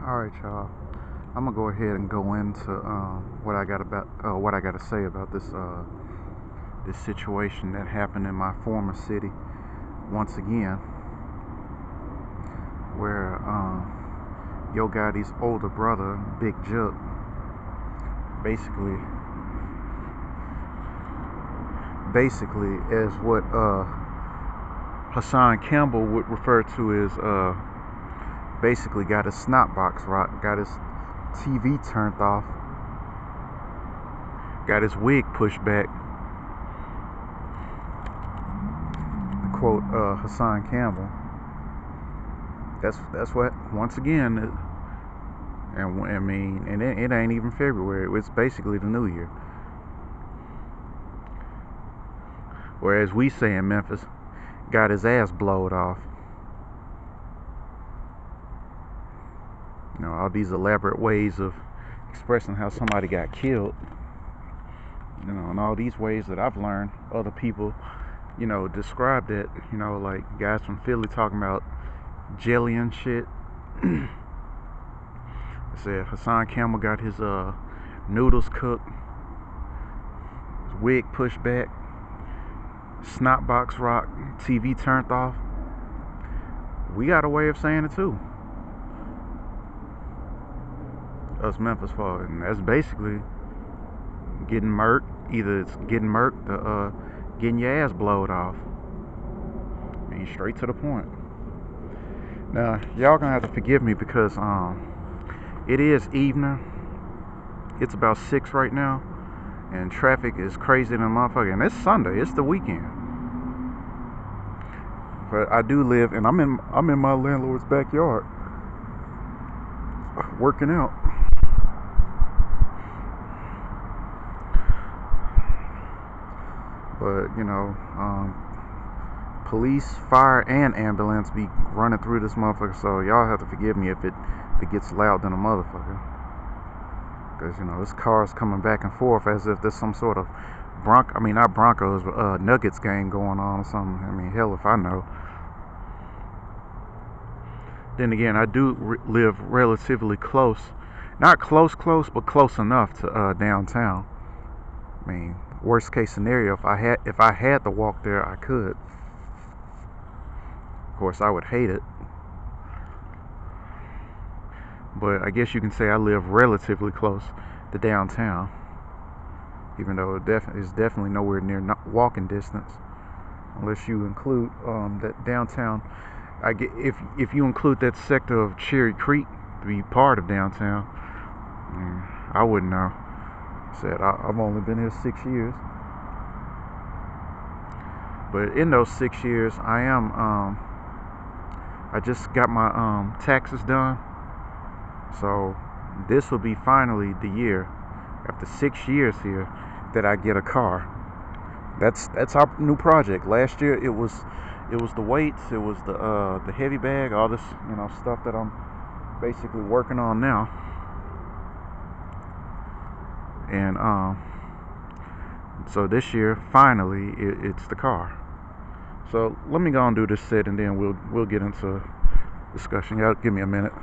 All right, y'all. I'm gonna go ahead and go into what I got to say about this situation that happened in my former city once again, where Yo Gotti's older brother, Big Jook, basically basically as what Hassan Campbell would refer to as basically got his snot box rocked, got his TV turned off, got his wig pushed back. To quote Hassan Campbell. That's what once again, and I mean, and it ain't even February. It's basically the New Year. Whereas we say in Memphis, got his ass blowed off. You know, all these elaborate ways of expressing how somebody got killed. You know, and all these ways that I've learned other people, you know, describe that. You know, like guys from Philly talking about jelly and shit. I said Hassan Campbell got his noodles cooked, his wig pushed back, snot box rocked, TV turned off. We got a way of saying it too. Us Memphis folk, and that's basically getting murked. Either it's getting murked or getting your ass blowed off. I mean, straight to the point. Now, y'all gonna have to forgive me because it is evening. It's about 6 right now, and traffic is crazy than a motherfucker. And it's Sunday. It's the weekend. But I do live, and I'm in my landlord's backyard, working out. But you know, police, fire, and ambulance be running through this motherfucker. So y'all have to forgive me if it gets loud than a motherfucker. Because you know, this car's coming back and forth as if there's some sort of not Broncos, Nuggets game going on or something. I mean, hell if I know. Then again, I do live relatively close, not close, but close enough to downtown. I mean, worst case scenario, if I had to walk there, I could. Of course, I would hate it, but I guess you can say I live relatively close to downtown, even though it's definitely nowhere near walking distance, unless you include that downtown. If you include that sector of Cherry Creek to be part of downtown, I wouldn't know. I've only been here 6 years, but in those 6 years, I just got my taxes done, so this will be finally the year after 6 years here that I get a car. That's our new project. Last year it was the weights, it was the heavy bag, all this stuff that I'm basically working on now, and so this year finally it's the car. So let me go and do this set, and then we'll get into discussion. Y'all give me a minute.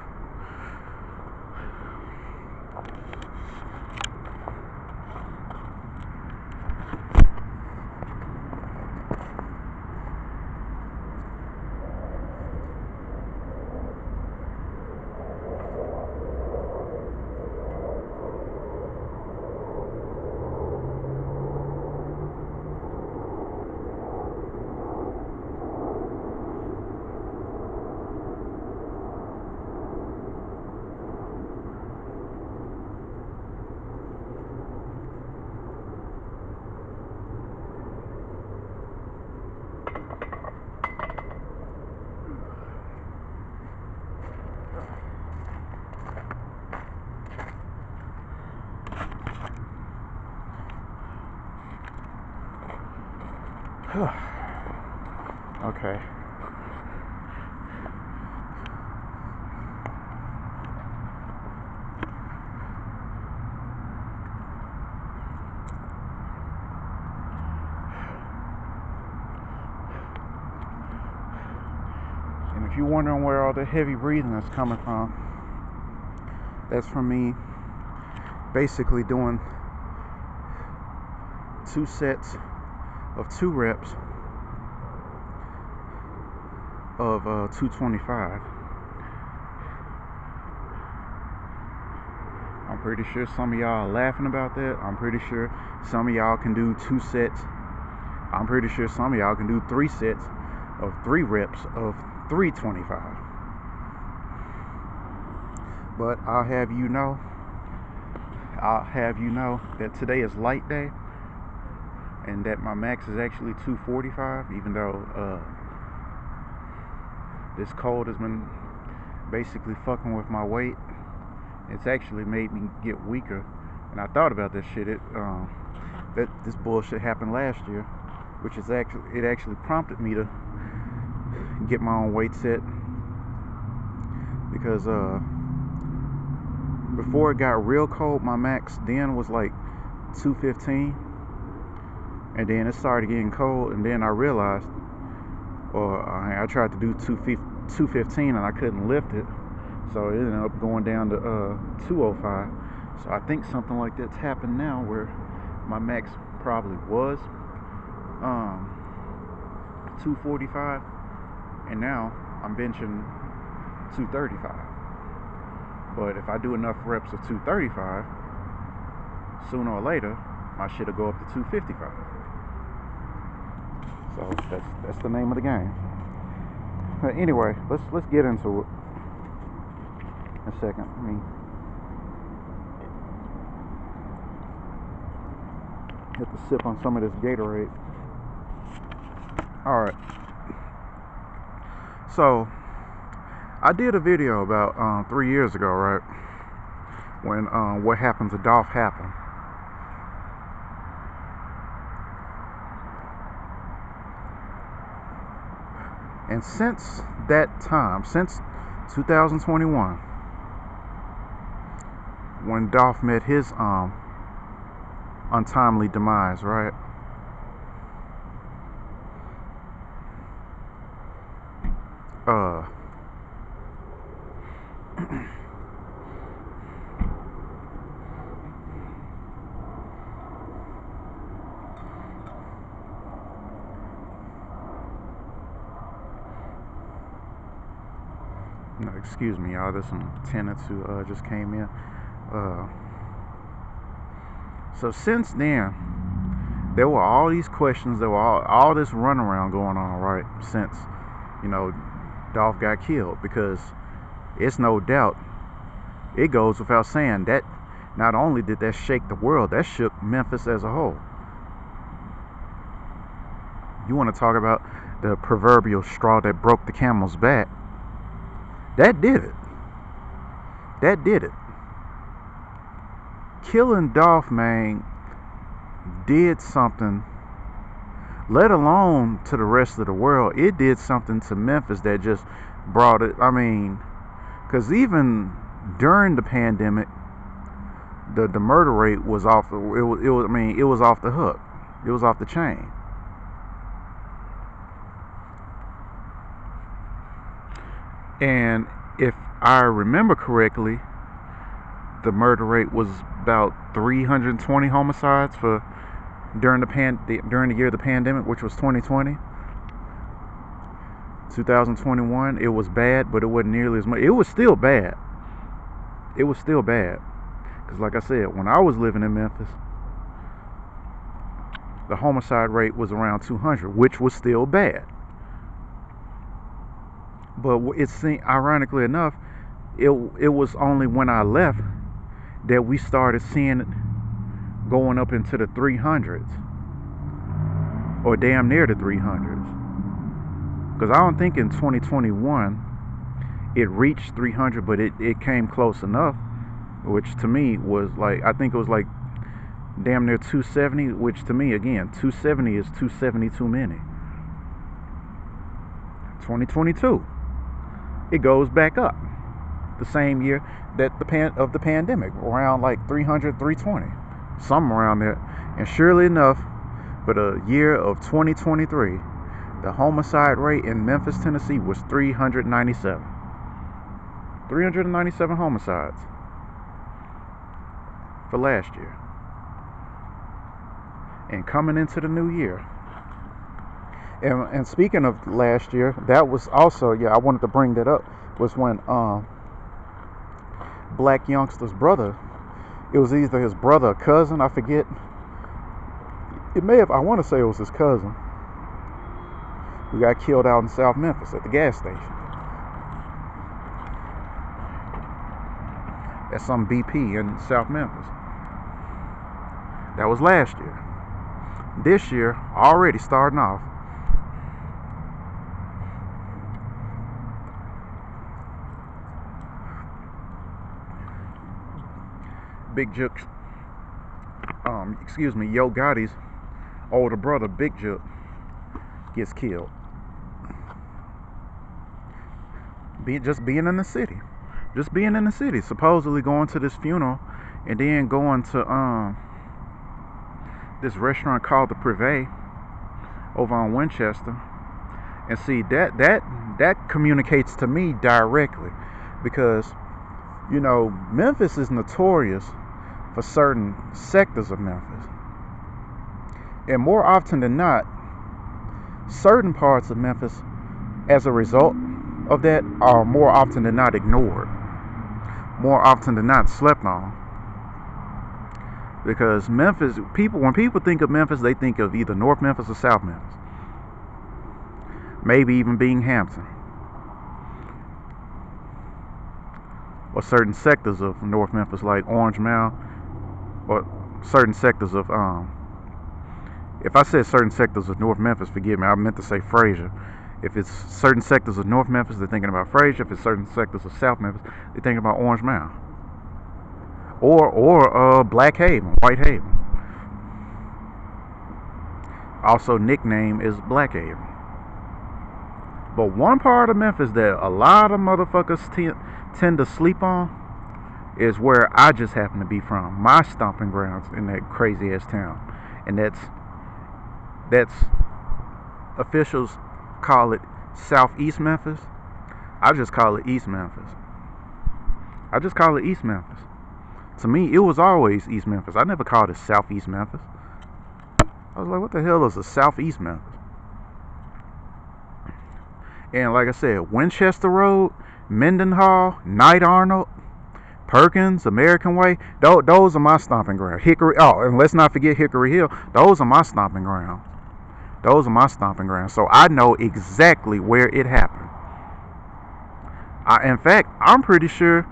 Okay. And if you're wondering where all the heavy breathing is coming from, That's from me basically doing 2 sets of 2 reps of 225. I'm pretty sure some of y'all are laughing about that. I'm pretty sure some of y'all can do 2 sets. I'm pretty sure some of y'all can do 3 sets of 3 reps of 325. But I'll have you know that today is light day, and that my max is actually 245, even though this cold has been basically fucking with my weight. It's actually made me get weaker, and I thought about this shit. That this bullshit happened last year, which is actually prompted me to get my own weight set, because before it got real cold, my max then was like 215, and then it started getting cold, and then I realized, I tried to do 215 and I couldn't lift it, so it ended up going down to 205. So I think something like that's happened now, where my max probably was 245, and now I'm benching 235. But if I do enough reps of 235, sooner or later my shit'll go up to 255. So that's the name of the game. But anyway, let's get into it in a second. I mean, hit the sip on some of this Gatorade. Alright. So I did a video about 3 years ago, right? When what happened to Dolph happened. And since that time, since 2021, when Dolph met his untimely demise, right? No, excuse me, y'all. There's some tenants who just came in. So since then, there were all these questions. There were all this runaround going on, right? Since, Dolph got killed, because it's no doubt, it goes without saying, that not only did that shake the world, that shook Memphis as a whole. You want to talk about the proverbial straw that broke the camel's back? That did it. That did it. Killing Dolph, man, did something, let alone to the rest of the world. It did something to Memphis that just brought it. I mean, because even during the pandemic, the murder rate was off. It was off the hook. It was off the chain. And if I remember correctly, the murder rate was about 320 homicides during the year of the pandemic, which was 2020. 2021, it was bad, but it wasn't nearly as much. It was still bad. It was still bad. Because like I said, when I was living in Memphis, the homicide rate was around 200, which was still bad. But it seemed, ironically enough, it was only when I left that we started seeing it going up into the 300s, or damn near the 300s. Because I don't think in 2021 it reached 300, but it came close enough, which to me was like, I think it was like damn near 270, which to me, again, 270 is 270 too many. 2022, it goes back up. The same year that the pandemic, around like 300, 320, something around there. And surely enough, for the year of 2023, the homicide rate in Memphis, Tennessee was 397. 397 homicides. for last year. And coming into the new year. And speaking of last year, that was also, yeah, I wanted to bring that up, was when Black Youngster's brother, it was either his brother or cousin, I forget. It may have, I want to say it was his cousin, who got killed out in South Memphis at the gas station. At some BP in South Memphis. That was last year. This year, already starting off. Big Jook's, Yo Gotti's older brother, Big Jook, gets killed. Just being in the city. Just being in the city. Supposedly going to this funeral and then going to this restaurant called the Privé over on Winchester. And see, that communicates to me directly, because, you know, Memphis is notorious for certain sectors of Memphis. And more often than not, certain parts of Memphis, as a result of that, are more often than not ignored. More often than not slept on. Because Memphis, when people think of Memphis, they think of either North Memphis or South Memphis. Maybe even being Hampton. Or certain sectors of North Memphis, like Orange Mound, or certain sectors of, if I said certain sectors of North Memphis, forgive me, I meant to say Fraser. If it's certain sectors of North Memphis, they're thinking about Fraser. If it's certain sectors of South Memphis, they're thinking about Orange Mound. Or Black Haven, White Haven. Also nickname is Black Haven. But one part of Memphis that a lot of motherfuckers tend to sleep on is where I just happen to be from. My stomping grounds in that crazy ass town. And that's officials call it Southeast Memphis. I just call it East Memphis. To me, it was always East Memphis. I never called it Southeast Memphis. I was like, what the hell is a Southeast Memphis? And like I said, Winchester Road, Mendenhall, Knight Arnold, Perkins, American Way, those are my stomping grounds. Hickory, and let's not forget Hickory Hill. Those are my stomping grounds. So I know exactly where it happened. In fact, I'm pretty sure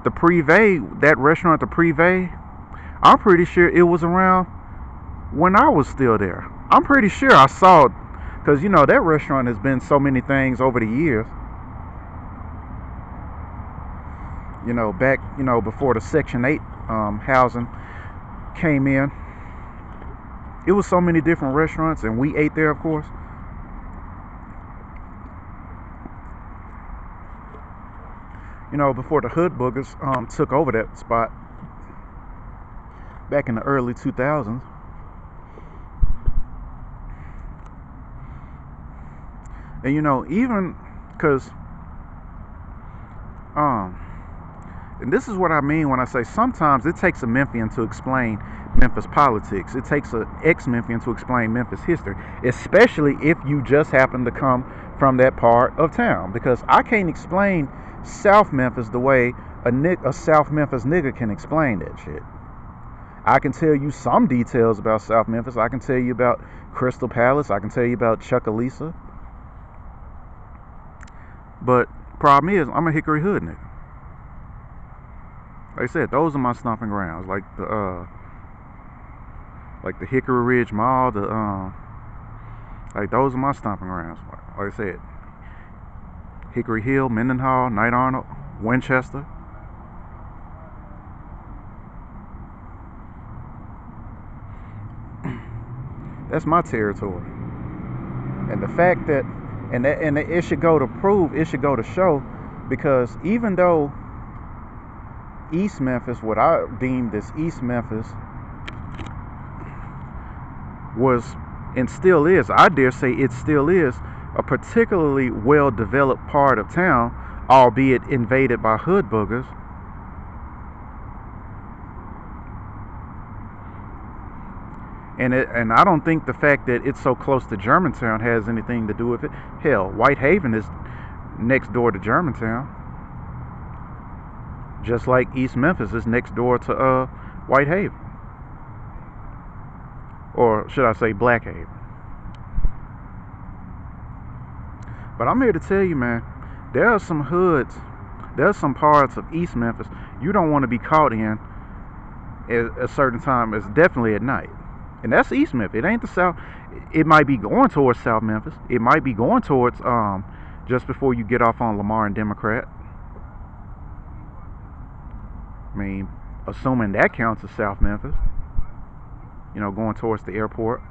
the Privé, that restaurant, the Privé, I'm pretty sure it was around when I was still there. I'm pretty sure I saw it, because, you know, that restaurant has been so many things over the years. You know, back, you know, before the Section 8 housing came in, it was so many different restaurants, and we ate there, of course. You know, before the Hood Boogers took over that spot back in the early 2000s. And, you know, even because, and this is what I mean when I say sometimes it takes a Memphian to explain Memphis politics. It takes an ex-Memphian to explain Memphis history, especially if you just happen to come from that part of town. Because I can't explain South Memphis the way a South Memphis nigga can explain that shit. I can tell you some details about South Memphis. I can tell you about Crystal Palace. I can tell you about Chucalissa. But problem is, I'm a Hickory Hood nigga. Like I said, those are my stomping grounds. Like the Hickory Ridge Mall. Like those are my stomping grounds. Like I said, Hickory Hill, Mendenhall, Knight Arnold, Winchester. That's my territory. And the fact that, and it should go to prove, it should go to show, because even though East Memphis, what I deemed as East Memphis, was, and still is, I dare say it still is, a particularly well-developed part of town, albeit invaded by hood boogers. And I don't think the fact that it's so close to Germantown has anything to do with it. Hell, Whitehaven is next door to Germantown, just like East Memphis is next door to Whitehaven, or should I say Blackhaven. But I'm here to tell you, man, there are some hoods, there's some parts of East Memphis you don't want to be caught in at a certain time. It's definitely at night. And that's East Memphis. It ain't the South. It might be going towards South Memphis. It might be going towards just before you get off on Lamar and Democrat. I mean, assuming that counts as South Memphis. You know, going towards the airport.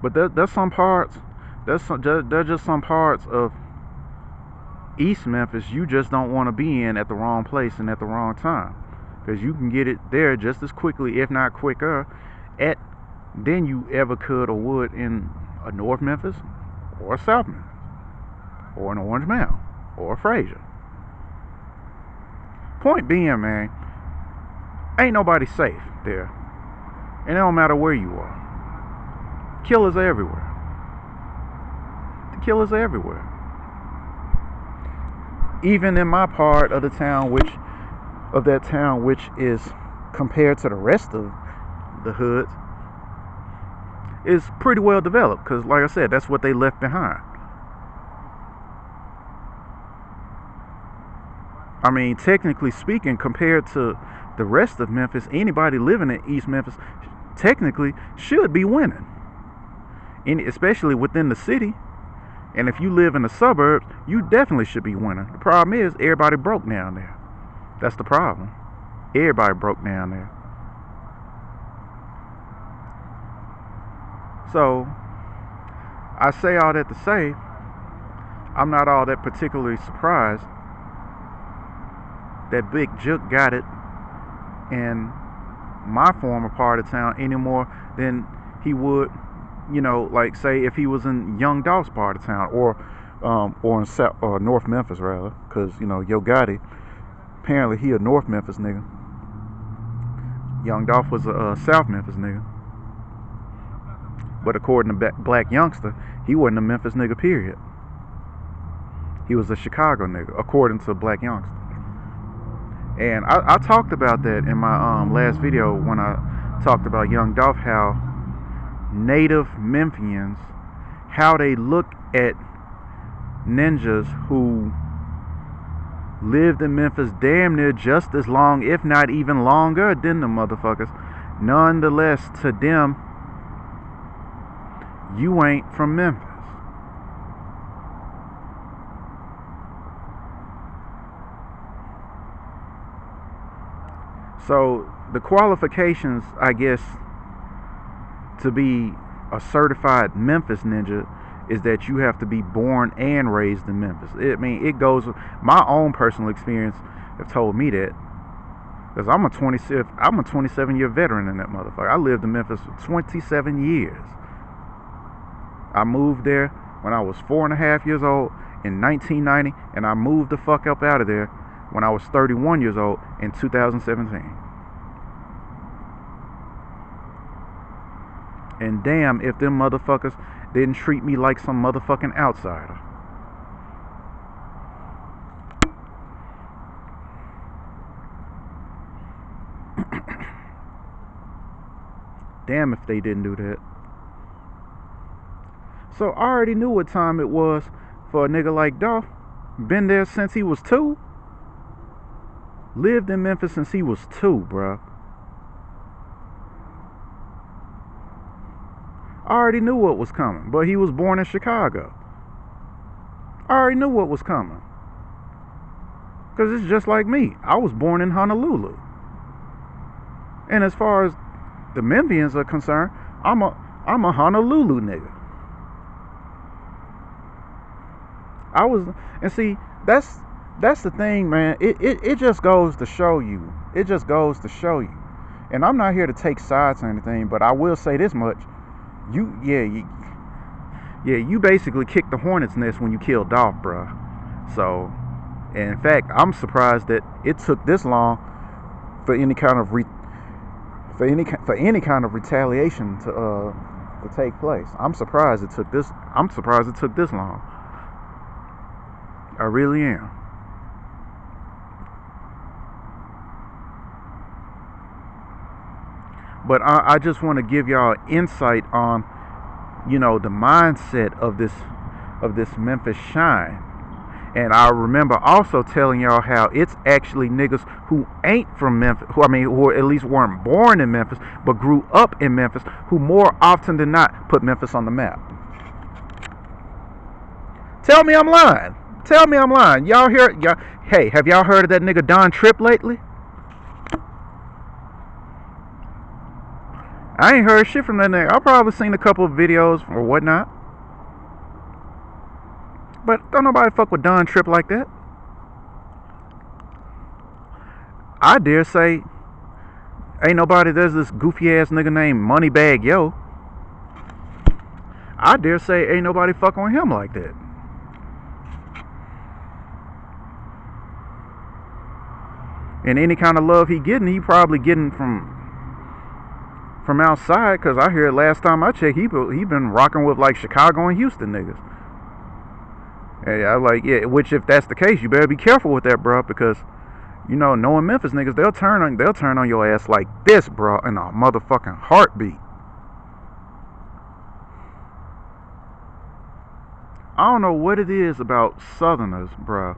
But there's some parts. There's just some parts of East Memphis you just don't want to be in at the wrong place and at the wrong time, because you can get it there just as quickly, if not quicker, than you ever could or would in a North Memphis or a South Memphis or an Orange Mound or a Fraser. Point being, man, ain't nobody safe there, and it don't matter where you are. Killers are everywhere. The killers are everywhere. Even in my part of the town, which is compared to the rest of the hoods, is pretty well developed, because like I said, that's what they left behind. I mean, technically speaking, compared to the rest of Memphis, anybody living in East Memphis technically should be winning, especially within the city. And if you live in the suburbs, you definitely should be winning. The problem is, everybody broke down there. That's the problem. Everybody broke down there. So, I say all that to say, I'm not all that particularly surprised that Big Jook got it in my former part of town any more than he would, you know, like say if he was in Young Dolph's part of town, or in South, or North Memphis rather, because you know Yo Gotti, apparently he a North Memphis nigga. Young Dolph was a South Memphis nigga, but according to Black Youngster, he wasn't a Memphis nigga. Period. He was a Chicago nigga, according to Black Youngster. And I talked about that in my last video when I talked about Young Dolph, how native Memphians, how they look at ninjas who lived in Memphis damn near just as long, if not even longer than the motherfuckers. Nonetheless, to them, you ain't from Memphis. So the qualifications, I guess, to be a certified Memphis ninja is that you have to be born and raised in Memphis. I mean, it goes. My own personal experience have told me that, because I'm a 27-year veteran in that motherfucker. I lived in Memphis for 27 years. I moved there when I was 4.5 years old in 1990, and I moved the fuck up out of there when I was 31 years old in 2017. And damn if them motherfuckers didn't treat me like some motherfucking outsider. Damn if they didn't do that. So I already knew what time it was for a nigga like Dolph. Been there since he was 2. Lived in Memphis since he was 2, bruh. I already knew what was coming, but he was born in Chicago. I already knew what was coming, because it's just like me. I was born in Honolulu. And as far as the Memphians are concerned, I'm a Honolulu nigga. And see, that's the thing, man. It just goes to show you. It just goes to show you. And I'm not here to take sides or anything, but I will say this much. You basically kicked the hornet's nest when you killed Dolph, bruh. So, and in fact, I'm surprised that it took this long for any kind of for any kind of retaliation to take place. I'm surprised it took this. I'm surprised it took this long. I really am. But I just want to give y'all insight on, the mindset of this Memphis Shine. And I remember also telling y'all how it's actually niggas who ain't from Memphis, who at least weren't born in Memphis, but grew up in Memphis, who more often than not put Memphis on the map. Tell me I'm lying. Tell me I'm lying. Hey, have y'all heard of that nigga Don Tripp lately? I ain't heard shit from that nigga. I've probably seen a couple of videos or whatnot. But don't nobody fuck with Don Tripp like that. I dare say, ain't nobody, there's this goofy ass nigga named Moneybag Yo. I dare say ain't nobody fucking with him like that. And any kind of love he probably getting from outside, because I hear last time I checked, he been rocking with like Chicago and Houston niggas. Hey, I like, yeah, which if that's the case, you better be careful with that, bro, because knowing Memphis niggas, they'll turn on your ass like this, bro, in a motherfucking heartbeat. I don't know what it is about Southerners, bro,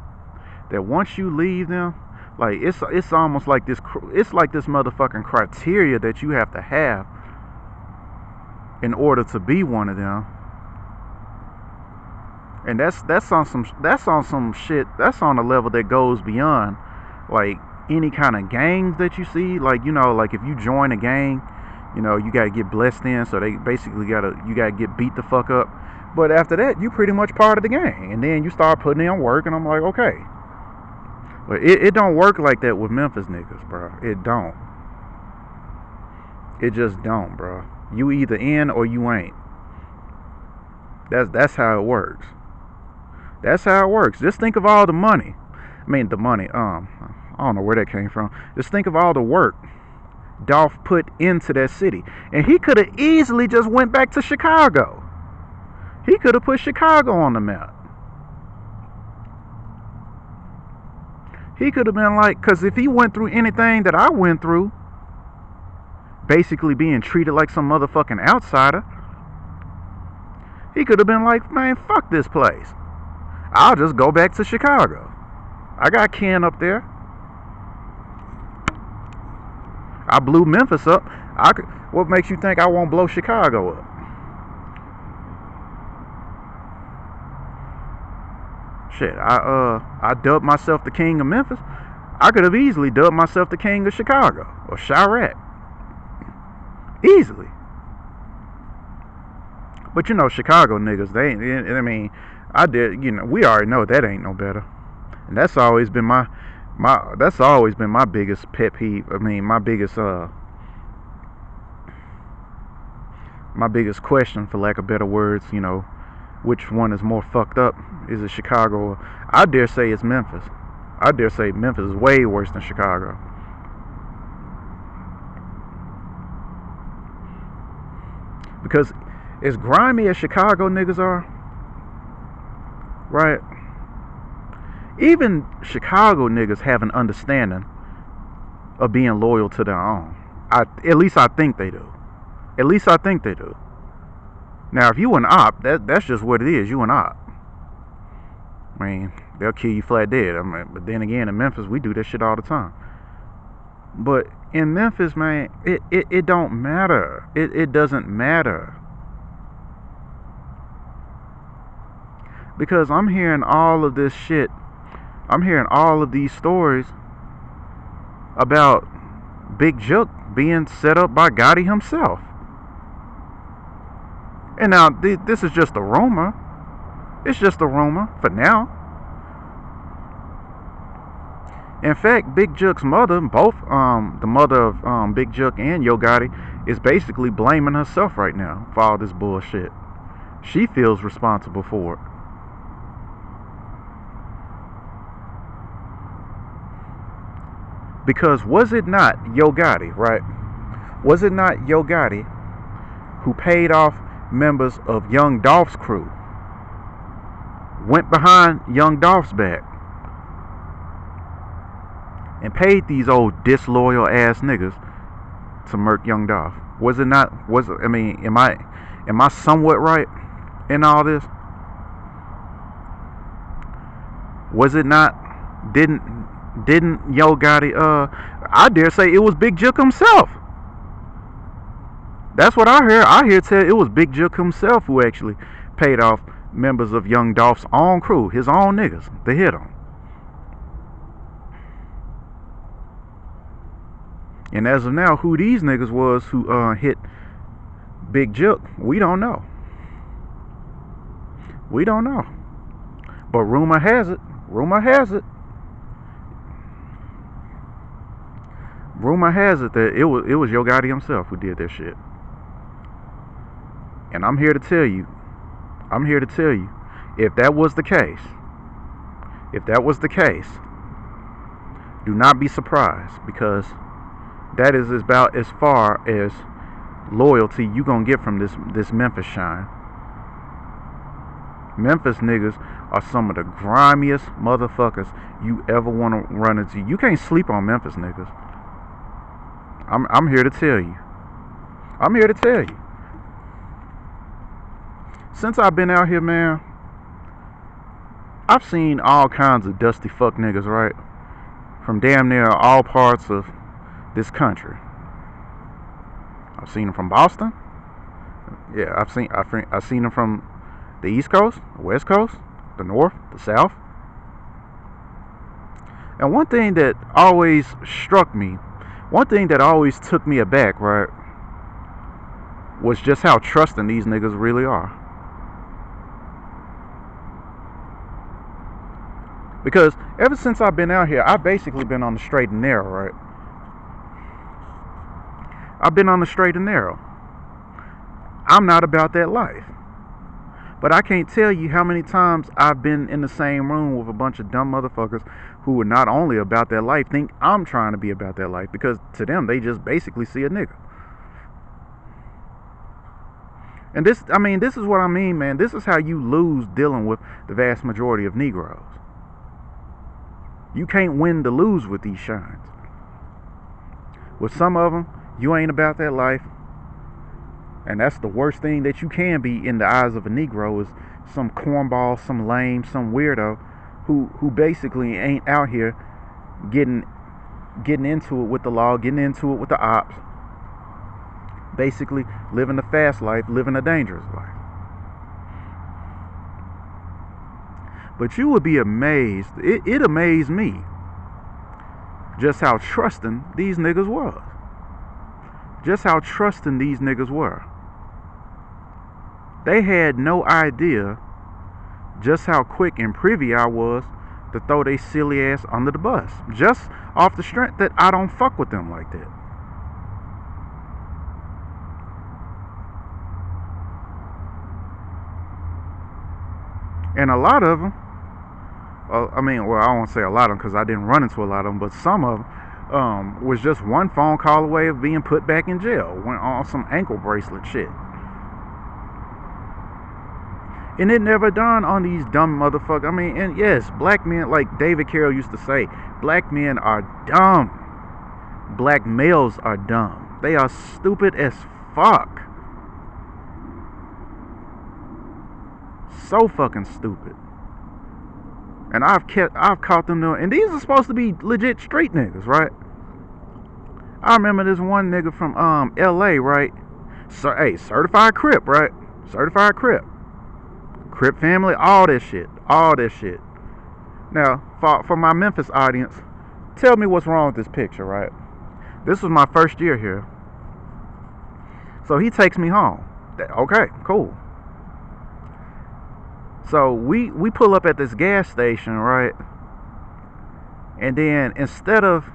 that once you leave them, like it's almost like this. It's like this motherfucking criteria that you have to have in order to be one of them. And that's on some shit. That's on a level that goes beyond like any kind of gangs that you see. Like like if you join a gang, you gotta get blessed in. So they basically you gotta get beat the fuck up. But after that, you pretty much part of the gang, and then you start putting in work. And I'm like, okay, but it don't work like that with Memphis niggas, bro. It don't. It just don't, bro. You either in or you ain't. That's how it works. That's how it works. Just think of all the money. The money. I don't know where that came from. Just think of all the work Dolph put into that city, and he could have easily just went back to Chicago. He could have put Chicago on the map. He could have been like, because if he went through anything that I went through, basically being treated like some motherfucking outsider, he could have been like, man, fuck this place. I'll just go back to Chicago. I got kin up there. I blew Memphis up. What makes you think I won't blow Chicago up? Shit, I dubbed myself the king of Memphis. I could have easily dubbed myself the king of Chicago or Chirac. Easily. But Chicago niggas, we already know that ain't no better. And that's always been my biggest pet peeve. My biggest question, for lack of better words, which one is more fucked up? Is it Chicago? I dare say it's Memphis. I dare say Memphis is way worse than Chicago. Because as grimy as Chicago niggas are, right? Even Chicago niggas have an understanding of being loyal to their own. At least I think they do. At least I think they do. Now, if you an op, that's just what it is. You an op. They'll kill you flat dead. But then again, in Memphis, we do that shit all the time. But in Memphis, man, it don't matter. It doesn't matter. Because I'm hearing all of this shit. I'm hearing all of these stories about Big Jook being set up by Gotti himself. And now, this is just a rumor. It's just a rumor for now. In fact, Big Jook's mother, both the mother of Big Jook and Yo Gotti, is basically blaming herself right now for all this bullshit. She feels responsible for it. Because was it not Yo Gotti, right? Was it not Yo Gotti who paid off members of Young Dolph's crew, went behind Young Dolph's back, and paid these old disloyal ass niggas to murk Young Dolph? Was it not? Am I somewhat right in all this? Was it not? Didn't Yo Gotti? I dare say it was Big Jook himself. That's what I heard. I hear tell it was Big Jook himself who actually paid off members of Young Dolph's own crew, his own niggas, to hit him. And as of now, who these niggas was who hit Big Jook, we don't know. We don't know. But rumor has it that it was Yo Gotti himself who did that shit. And I'm here to tell you, if that was the case, do not be surprised, because that is about as far as loyalty you gonna get from this Memphis shine. Memphis niggas are some of the grimiest motherfuckers you ever want to run into. You can't sleep on Memphis niggas. I'm here to tell you. Since I've been out here, man, I've seen all kinds of dusty fuck niggas, right? From damn near all parts of this country. I've seen them from Boston. Yeah, I've seen them from the East Coast, the West Coast, the North, the South. And one thing that always struck me, one thing that always took me aback, right, was just how trusting these niggas really are. Because ever since I've been out here, I've basically been on the straight and narrow, right? I've been on the straight and narrow. I'm not about that life. But I can't tell you how many times I've been in the same room with a bunch of dumb motherfuckers who are not only about that life, think I'm trying to be about that life, because to them, they just basically see a nigga. And this is what I mean, man. This is how you lose dealing with the vast majority of Negroes. You can't win to lose with these shines. With some of them, you ain't about that life. And that's the worst thing that you can be in the eyes of a Negro, is some cornball, some lame, some weirdo who basically ain't out here getting into it with the law, getting into it with the ops. Basically living the fast life, living a dangerous life. But you would be amazed, it amazed me just how trusting these niggas was. They had no idea just how quick and privy I was to throw they silly ass under the bus, just off the strength that I don't fuck with them like that. And a lot of them, I don't want to say a lot of them because I didn't run into a lot of them, but some of them was just one phone call away of being put back in jail, went on some ankle bracelet shit. And it never dawned on these dumb motherfuckers. And yes, black men, like David Carroll used to say, black men are dumb. Black males are dumb. They are stupid as fuck. So fucking stupid. And I've caught them doing, and these are supposed to be legit street niggas, right? I remember this one nigga from LA, right? So, hey, certified Crip, right? Certified Crip. Crip family, all this shit. Now, for my Memphis audience, tell me what's wrong with this picture, right? This was my first year here. So he takes me home. Okay, cool. So we pull up at this gas station, right? And then instead of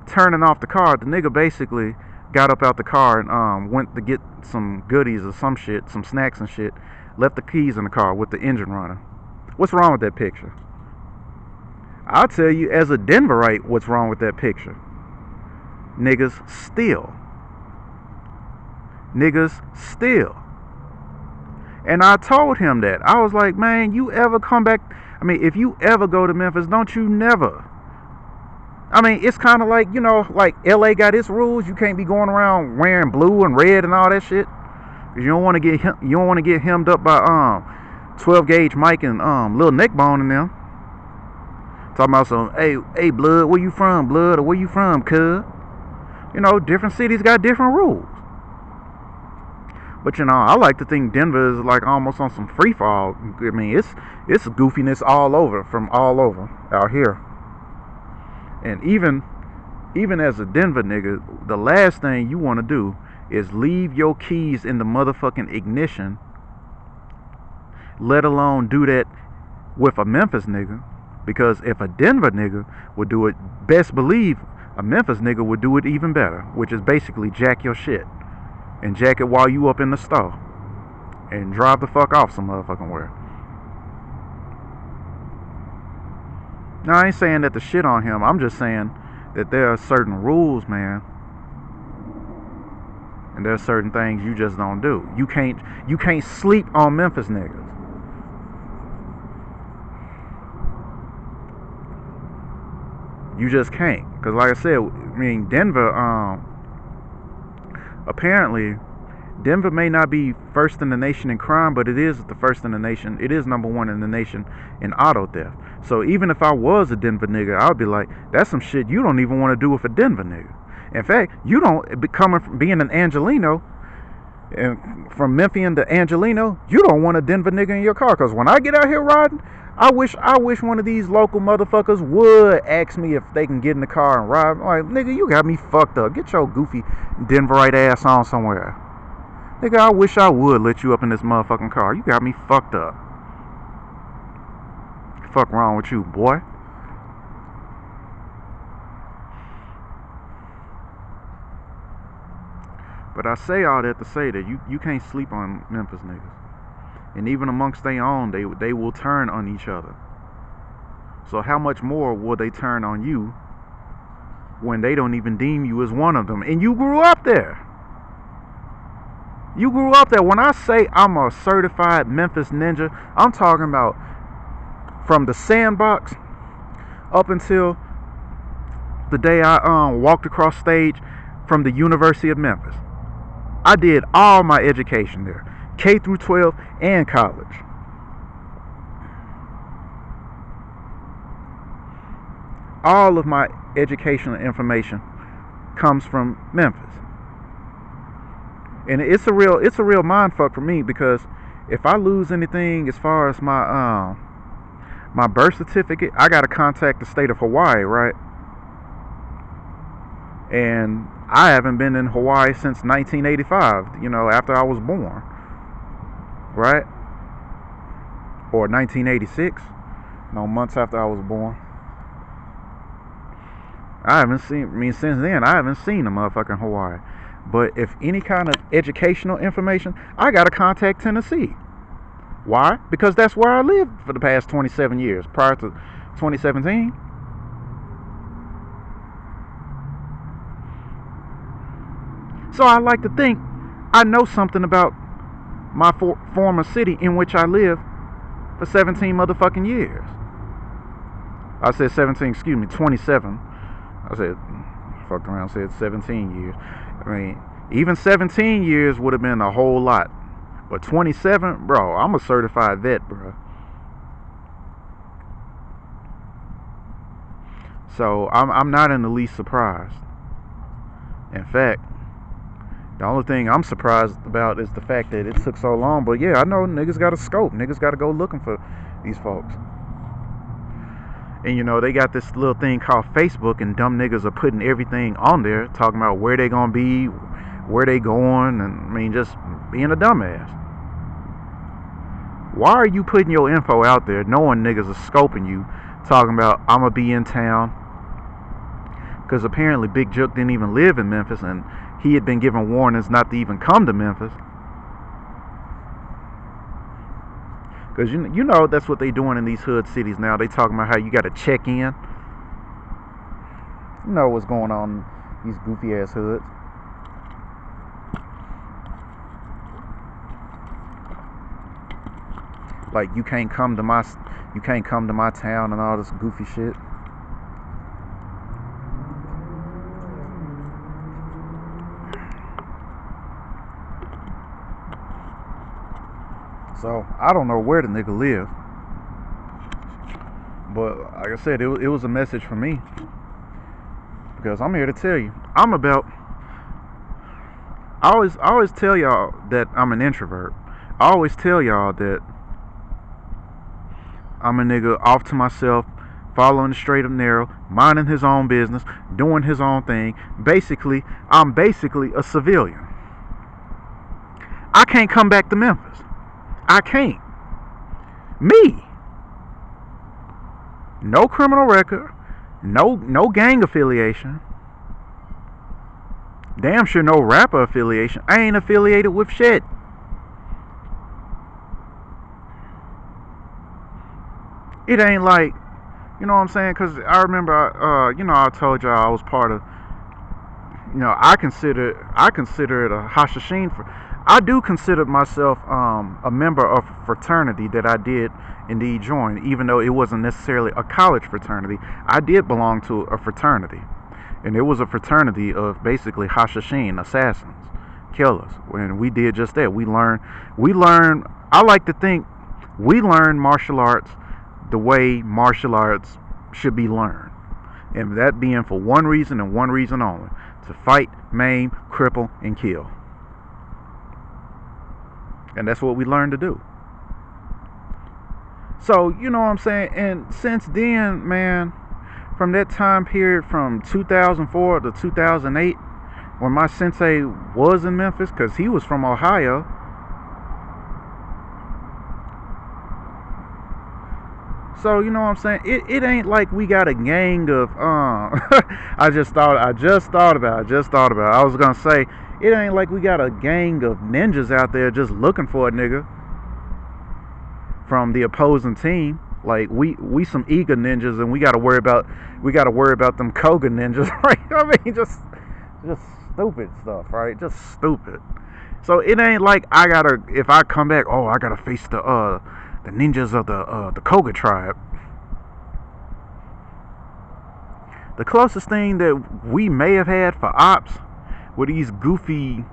turning off the car, the nigga basically got up out the car and went to get some goodies or some shit, some snacks and shit. Left the keys in the car with the engine running. What's wrong with that picture? I'll tell you, as a Denverite, what's wrong with that picture. Niggas steal. Niggas steal. And I told him that. I was like, man, you ever come back? I mean, if you ever go to Memphis, don't you never. I mean, it's kind of like, like LA got its rules. You can't be going around wearing blue and red and all that shit. You don't want to get hemmed up by 12 gauge Mike and Lil Neckbone in them. Talking about some, hey, blood, where you from, blood, or where you from, cuz? Different cities got different rules. But I like to think Denver is like almost on some free fall. I mean, it's goofiness all over, from all over out here. And even as a Denver nigga, the last thing you want to do is leave your keys in the motherfucking ignition, let alone do that with a Memphis nigga. Because if a Denver nigga would do it, best believe a Memphis nigga would do it even better, which is basically jack your shit and jack it while you up in the store and drive the fuck off some motherfucking where. Now, I ain't saying that the shit on him. I'm just saying that there are certain rules, man. And there are certain things you just don't do. You can't sleep on Memphis niggas. You just can't. Because like I said, I mean, Denver, apparently, Denver may not be first in the nation in crime, but it is the first in the nation. It is number one in the nation in auto theft. So even if I was a Denver nigga, I would be like, that's some shit you don't even want to do with a Denver nigga. In fact, you don't, coming from being an Angelino, and from Memphian to Angelino, you don't want a Denver nigga in your car. Because when I get out here riding, I wish one of these local motherfuckers would ask me if they can get in the car and ride. I'm like, nigga, you got me fucked up. Get your goofy Denverite ass on somewhere. Nigga, I wish I would let you up in this motherfucking car. You got me fucked up. Fuck wrong with you, boy? But I say all that to say that you can't sleep on Memphis niggas. And even amongst their own, they will turn on each other. So how much more will they turn on you when they don't even deem you as one of them? And you grew up there. You grew up there. When I say I'm a certified Memphis ninja, I'm talking about from the sandbox up until the day I walked across stage from the University of Memphis. I did all my education there, K through 12 and college. All of my educational information comes from Memphis. And it's a real mind fuck for me, because if I lose anything as far as my my birth certificate, I gotta contact the state of Hawaii, right? And I haven't been in Hawaii since 1985, after I was born, right? Or 1986, months after I was born. Since then, I haven't seen a motherfucking Hawaii. But if any kind of educational information, I gotta contact Tennessee. Why? Because that's where I lived for the past 27 years, prior to 2017. So I like to think I know something about my former city in which I lived for 17 motherfucking years. I said 27. I said, fucked around, said 17 years. I mean, even 17 years would have been a whole lot. But 27, bro, I'm a certified vet, bro. So I'm not in the least surprised. In fact, the only thing I'm surprised about is the fact that it took so long. But yeah, I know niggas got a scope. Niggas got to go looking for these folks. And they got this little thing called Facebook, and dumb niggas are putting everything on there, talking about where they gonna be, where they going, and just being a dumbass. Why are you putting your info out there knowing niggas are scoping you, talking about I'ma be in town? Because apparently Big Jook didn't even live in Memphis, and he had been given warnings not to even come to Memphis. Because you know that's what they doing in these hood cities now. They talking about how you got to check in. You know what's going on in these goofy ass hoods. Like you can't come to my town and all this goofy shit. So I don't know where the nigga live, but like I said, it was a message for me, because I'm here to tell you, I always tell y'all that I'm an introvert. I always tell y'all that I'm a nigga off to myself, following the straight and narrow, minding his own business, doing his own thing. I'm basically a civilian. I can't come back to Memphis. I can't. Me. No criminal record. No gang affiliation. Damn sure no rapper affiliation. I ain't affiliated with shit. It ain't like, you know what I'm saying? Because I remember, I told y'all I was part of, I consider it a Hashashin. I do consider myself a member of a fraternity that I did indeed join, even though it wasn't necessarily a college fraternity. I did belong to a fraternity, and it was a fraternity of basically Hashashin, assassins, killers. And we did just that. We learned. I like to think we learned martial arts the way martial arts should be learned, and that being for one reason and one reason only: to fight, maim, cripple, and kill. And that's what we learned to do. So, you know what I'm saying? And since then, man, from that time period from 2004 to 2008, when my sensei was in Memphis, because he was from Ohio. So, you know what I'm saying? It ain't like we got a gang of, I just thought about it. I was going to say, it ain't like we got a gang of ninjas out there just looking for a nigga from the opposing team. Like we some eager ninjas, and we got to worry about them Koga ninjas, right? I mean, just stupid stuff, right? Just stupid. So it ain't like if I come back, I gotta face the ninjas of the Koga tribe. The closest thing that we may have had for ops were these goofy,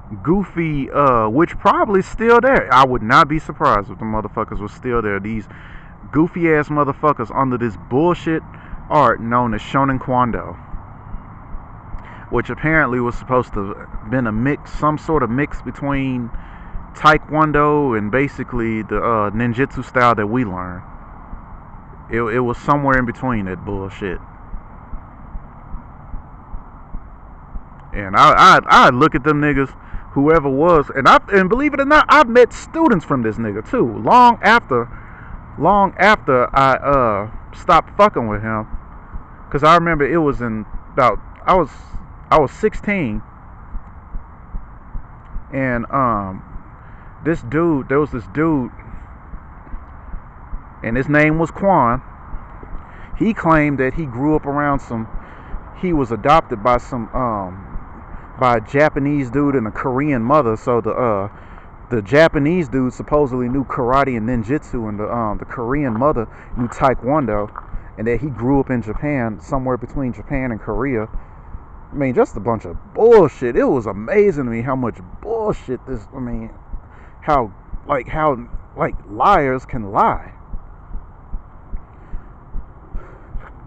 which probably still there. I would not be surprised if the motherfuckers were still there. These goofy ass motherfuckers under this bullshit art known as Shonen Kwando, which apparently was supposed to have been a mix, some sort of mix between Taekwondo and basically the ninjutsu style that we learned. It was somewhere in between that bullshit. And I look at them niggas, whoever was, and believe it or not, I've met students from this nigga too. Long after I stopped fucking with him, because I remember it was in about I was 16, and there was this dude, and his name was Quan. He claimed that he grew up around he was adopted by by a Japanese dude and a Korean mother. So the Japanese dude supposedly knew karate and ninjutsu, and the Korean mother knew Taekwondo, and that he grew up in Japan, somewhere between Japan and Korea. I mean, just a bunch of bullshit. It was amazing to me how much bullshit how liars can lie.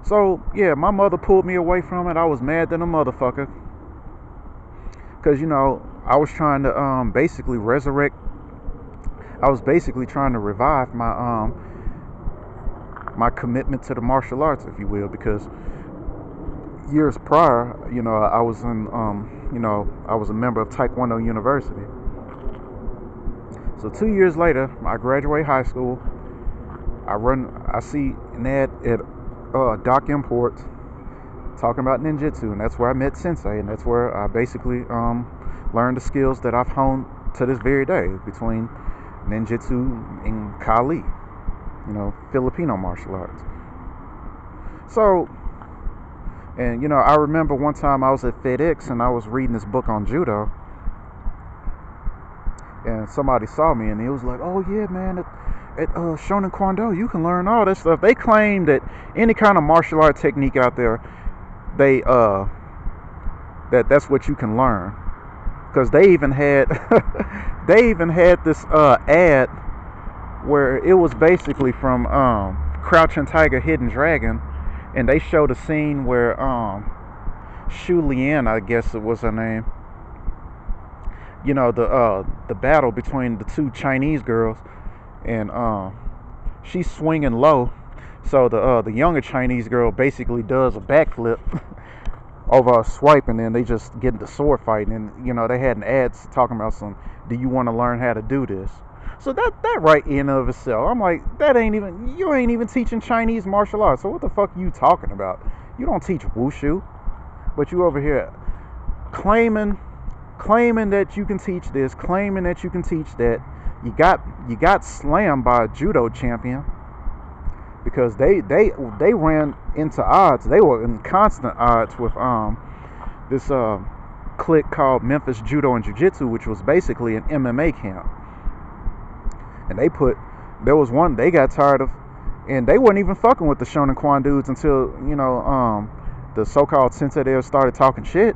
So yeah, my mother pulled me away from it. I was mad than a motherfucker, because I was trying to basically resurrect. I was basically trying to revive my my commitment to the martial arts, if you will, because years prior, I was in I was a member of Taekwondo University. So 2 years later, I graduate high school. I see an ad at Doc Imports talking about ninjutsu, and that's where I met Sensei, and that's where I basically learned the skills that I've honed to this very day, between ninjutsu, and Kali. Filipino martial arts. So, and I remember one time I was at FedEx and I was reading this book on judo, and somebody saw me and he was like, "Oh yeah, man, at Shonen Kwando you can learn all this stuff." They claim that any kind of martial art technique out there, they that's what you can learn, because they even had this ad where it was basically from Crouching Tiger, Hidden Dragon, and they showed a scene where Shu Lien, I guess it was her name, the battle between the two Chinese girls, and she's swinging low, so the younger Chinese girl basically does a backflip over a swipe, and then they just get into sword fighting, and they had an ad talking about do you want to learn how to do this? So that right in of itself, I'm like, you ain't even teaching Chinese martial arts. So what the fuck are you talking about? You don't teach wushu, but you over here claiming that you can teach this, claiming that you can teach that. You got slammed by a judo champion because they ran into odds. They were in constant odds with this clique called Memphis Judo and Jiu-Jitsu, which was basically an MMA camp. And there was one they got tired of, and they weren't even fucking with the Shonen Kwan dudes until the so-called sensei there started talking shit.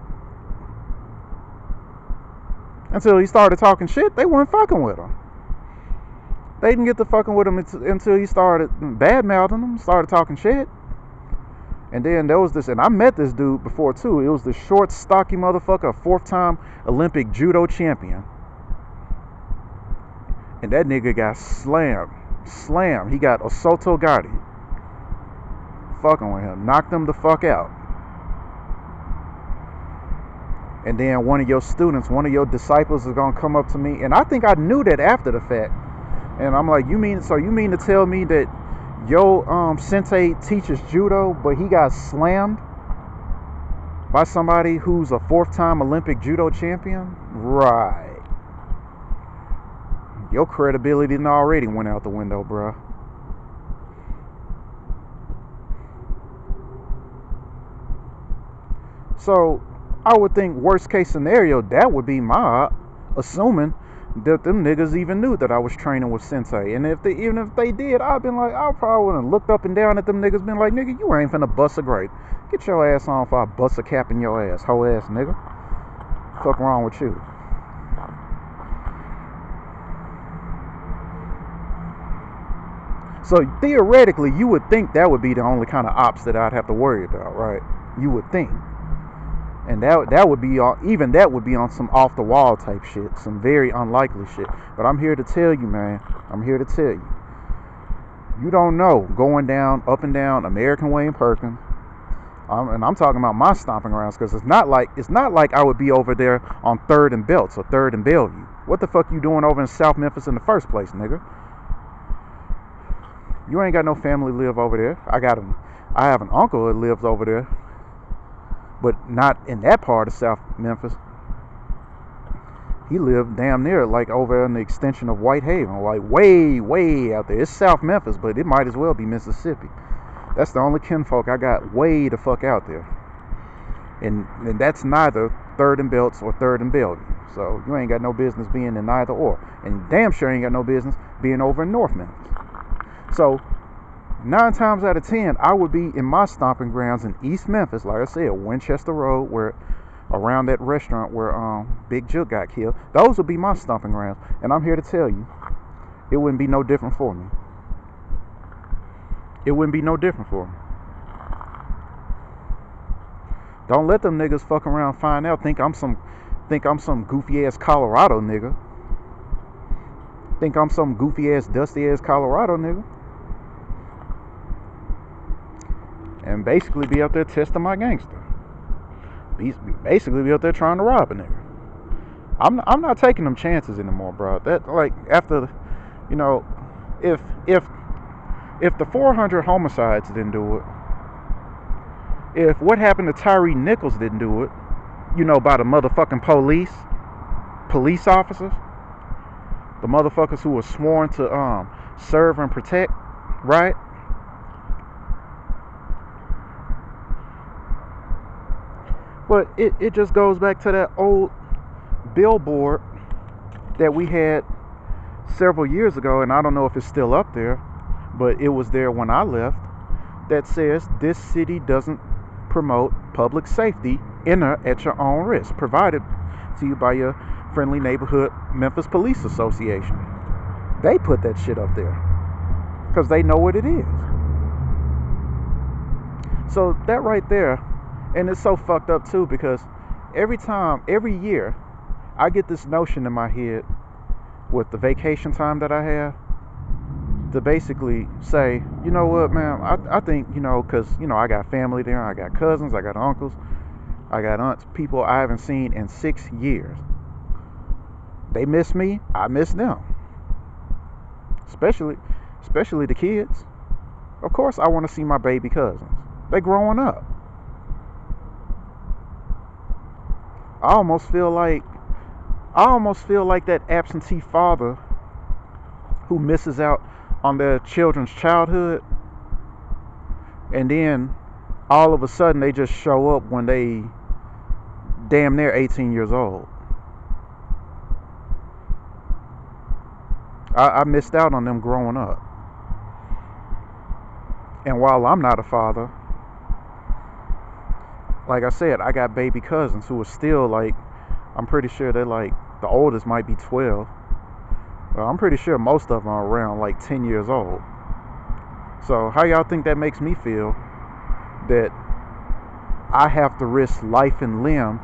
Until he started talking shit, they weren't fucking with him. They didn't get to fucking with him until he started bad-mouthing them, started talking shit. And then there was this, and I met this dude before too. It was this short, stocky motherfucker, a 4-time Olympic judo champion. And that nigga got slammed. He got Osoto Gari. Fucking with him. Knocked him the fuck out. And then one of your students, one of your disciples is gonna come up to me. And I think I knew that after the fact. And I'm like, you mean to tell me that your sensei teaches judo, but he got slammed by somebody who's a 4th-time Olympic judo champion? Right. Your credibility already went out the window, bruh. So I would think worst case scenario, that would be my op, assuming that them niggas even knew that I was training with sensei. And even if they did, I probably would have looked up and down at them niggas, been like, nigga, you ain't finna bust a grape. Get your ass on before I bust a cap in your ass, hoe ass nigga. Fuck wrong with you? So theoretically, you would think that would be the only kind of ops that I'd have to worry about, right? You would think. And that would be on some off the wall type shit, some very unlikely shit. But I'm here to tell you, man. You don't know going down, up and down American Way and Perkins. And I'm talking about my stomping grounds, because it's not like I would be over there on 3rd and Belts or 3rd and Bellevue. What the fuck you doing over in South Memphis in the first place, nigga? You ain't got no family live over there. I have an uncle that lives over there, but not in that part of South Memphis. He lived damn near like over in the extension of Whitehaven, like way out there. It's South Memphis, but it might as well be Mississippi. That's the only kinfolk I got way the fuck out there. And that's neither 3rd and Belts or 3rd and Bellevue. So you ain't got no business being in neither or. And damn sure ain't got no business being over in North Memphis. So 9 times out of 10, I would be in my stomping grounds in East Memphis, like I said, Winchester Road, where around that restaurant where Big Jook got killed. Those would be my stomping grounds. And I'm here to tell you, it wouldn't be no different for me. It wouldn't be no different for me. Don't let them niggas fuck around, find out, think I'm some goofy ass Colorado nigga. Think I'm some goofy ass, dusty ass Colorado nigga. And basically be out there testing my gangster. Basically be out there trying to rob a nigga. I'm not taking them chances anymore, bro. That, like, after, if the 400 homicides didn't do it, if what happened to Tyree Nichols didn't do it, by the motherfucking police officers, The motherfuckers who were sworn to serve and protect, right? But it just goes back to that old billboard that we had several years ago, and I don't know if it's still up there, but it was there when I left, that says this city doesn't promote public safety. Enter at your own risk. Provided to you by your friendly neighborhood Memphis Police Association. They put that shit up there because they know what it is. So that right there, and it's so fucked up too, because every year, I get this notion in my head with the vacation time that I have to basically say, you know what, man, I think, because, I got family there, I got cousins, I got uncles, I got aunts, people I haven't seen in 6 years. They miss me, I miss them. Especially the kids. Of course I want to see my baby cousins. They growing up. I almost feel like that absentee father who misses out on their children's childhood, and then all of a sudden they just show up when they damn near 18 years old. I missed out on them growing up. And while I'm not a father, like I said, I got baby cousins who are still like, I'm pretty sure they're like, the oldest might be 12. Well, I'm pretty sure most of them are around like 10 years old. So how y'all think that makes me feel, that I have to risk life and limb